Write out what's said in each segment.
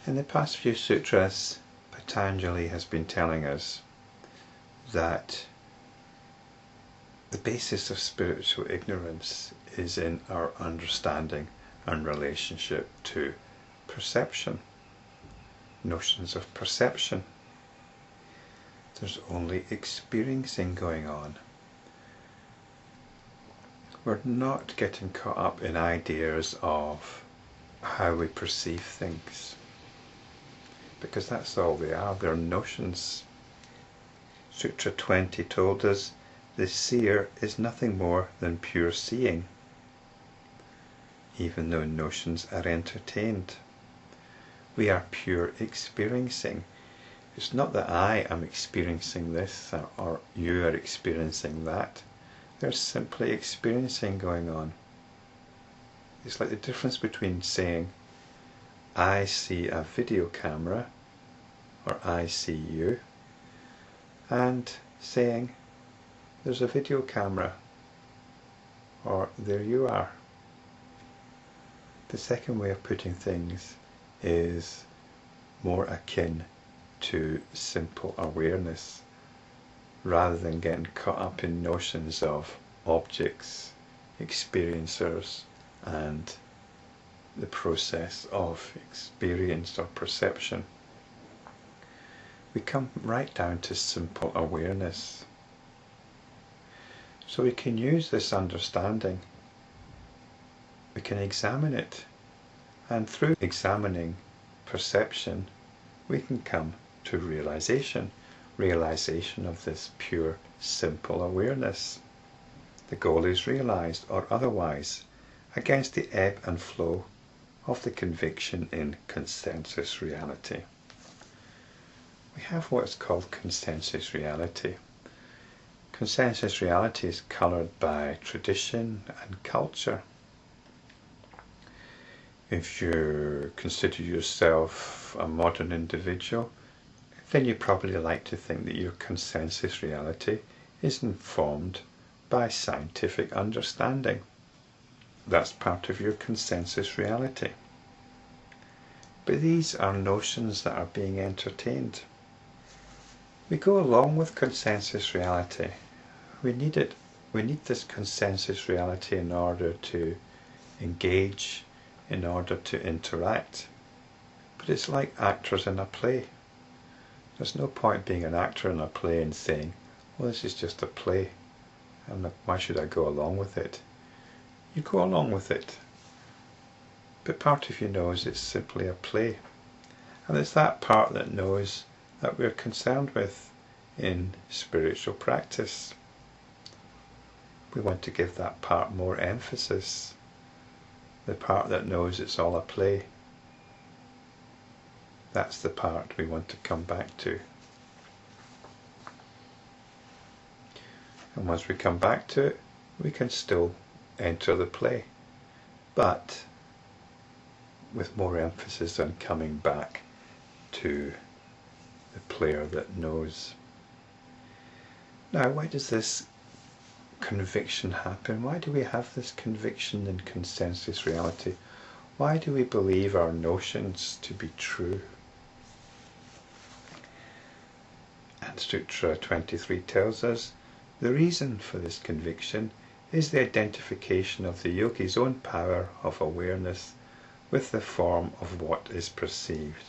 In the past few sutras, Patanjali has been telling us that the basis of spiritual ignorance is in our understanding and relationship to perception, notions of perception. There's only experiencing going on. We're not getting caught up in ideas of how we perceive things, because that's all they are. They're notions. Sutra 20 told us the seer is nothing more than pure seeing, even though notions are entertained. We are pure experiencing. It's not that I am experiencing this or you are experiencing that. There's simply experiencing going on. It's like the difference between saying I see a video camera or I see you, and saying there's a video camera or there you are. The second way of putting things is more akin to simple awareness, rather than getting caught up in notions of objects, experiencers, and the process of experience or perception. We come right down to simple awareness. So we can use this understanding, we can examine it, and through examining perception we can come to realization of this pure, simple awareness. The goal is realized, or otherwise, against the ebb and flow of the conviction in consensus reality. We have what's called consensus reality. Consensus reality is coloured by tradition and culture. If you consider yourself a modern individual, then you probably like to think that your consensus reality is informed by scientific understanding. That's part of your consensus reality. But these are notions that are being entertained. We go along with consensus reality. We need it. We need this consensus reality in order to engage, in order to interact. But it's like actors in a play. There's no point being an actor in a play and saying, well, this is just a play, and why should I go along with it? You go along with it. But part of you knows it's simply a play. And it's that part that knows that we're concerned with in spiritual practice. We want to give that part more emphasis. The part that knows it's all a play. That's the part we want to come back to. And once we come back to it, we can still enter the play, but with more emphasis on coming back to the player that knows. Now, why does this conviction happen? Why do we have this conviction in consensus reality? Why do we believe our notions to be true? And Sutra 23 tells us the reason for this conviction is the identification of the yogi's own power of awareness with the form of what is perceived.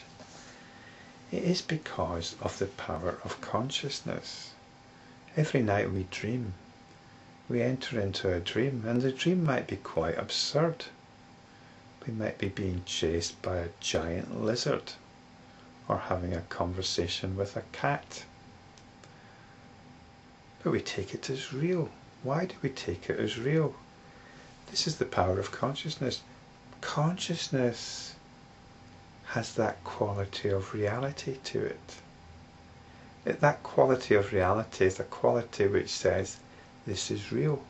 It is because of the power of consciousness. Every night we dream. We enter into a dream, and the dream might be quite absurd. We might be being chased by a giant lizard, or having a conversation with a cat. But we take it as real. Why do we take it as real? This is the power of consciousness. Consciousness has that quality of reality to it. That quality of reality is a quality which says, this is real.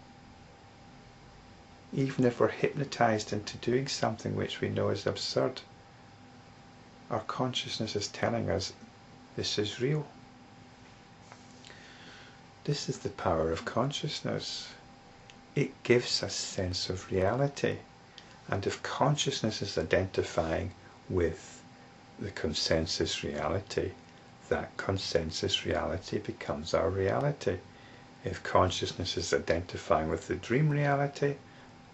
Even if we're hypnotized into doing something which we know is absurd, our consciousness is telling us, this is real. This is the power of consciousness. It gives a sense of reality. And if consciousness is identifying with the consensus reality, that consensus reality becomes our reality. If consciousness is identifying with the dream reality,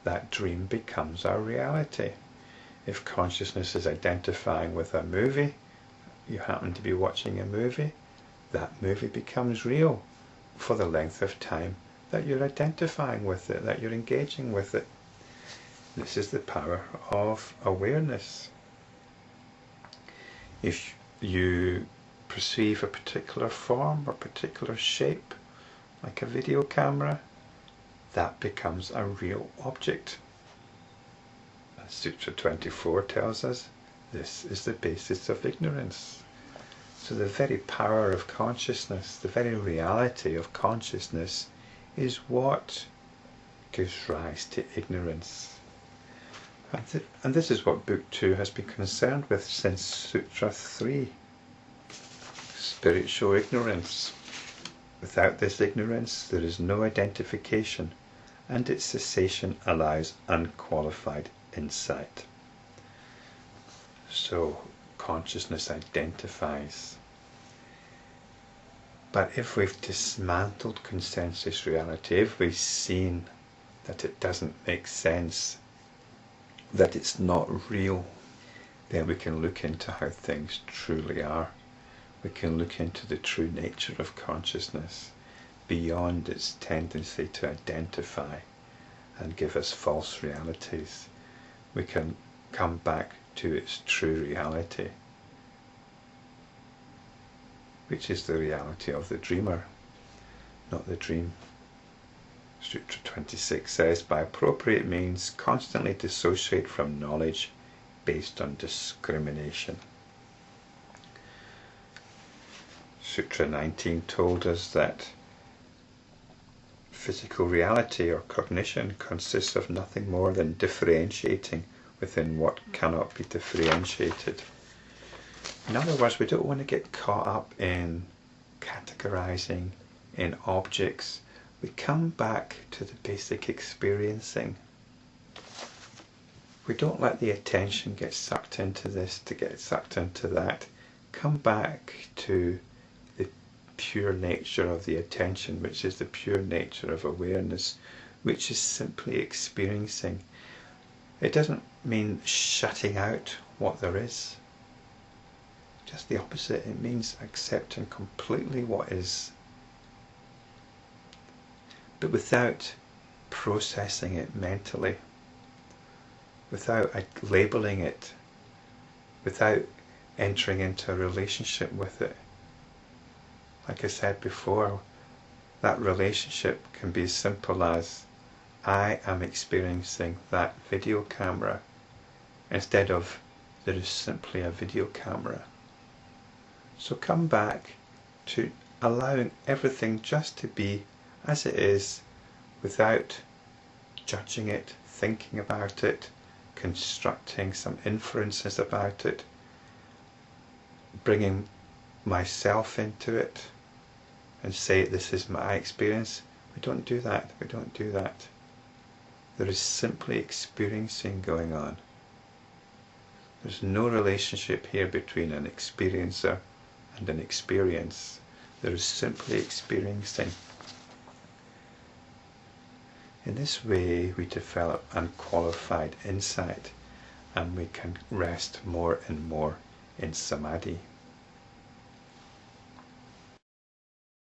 that dream becomes our reality. If consciousness is identifying with a movie, you happen to be watching a movie, that movie becomes real for the length of time that you're identifying with it, that you're engaging with it. This is the power of awareness. If you perceive a particular form or particular shape, like a video camera, that becomes a real object. As Sutra 24 tells us, this is the basis of ignorance. So the very power of consciousness, the very reality of consciousness, is what gives rise to ignorance. And this is what Book 2 has been concerned with since Sutra 3. Spiritual ignorance. Without this ignorance, there is no identification, and its cessation allows unqualified insight. So, consciousness identifies. But if we've dismantled consensus reality, if we've seen that it doesn't make sense, that it's not real, then we can look into how things truly are. We can look into the true nature of consciousness beyond its tendency to identify and give us false realities. We can come back to its true reality, which is the reality of the dreamer, not the dream. Sutra 26 says, by appropriate means, constantly dissociate from knowledge based on discrimination. Sutra 19 told us that physical reality or cognition consists of nothing more than differentiating within what cannot be differentiated. In other words, we don't want to get caught up in categorizing in objects. We come back to the basic experiencing. We don't let the attention get sucked into this, to get sucked into that. Come back to the pure nature of the attention, which is the pure nature of awareness, which is simply experiencing. It doesn't mean shutting out what there is. Just the opposite. It means accepting completely what is, but without processing it mentally, without labeling it, without entering into a relationship with it. Like I said before, that relationship can be as simple as, I am experiencing that video camera, instead of, there is simply a video camera. So come back to allowing everything just to be as it is, without judging it, thinking about it, constructing some inferences about it, bringing myself into it and say this is my experience. We don't do that. We don't do that. There is simply experiencing going on. There's no relationship here between an experiencer and an experience. There is simply experiencing. In this way we develop unqualified insight, and we can rest more and more in samadhi.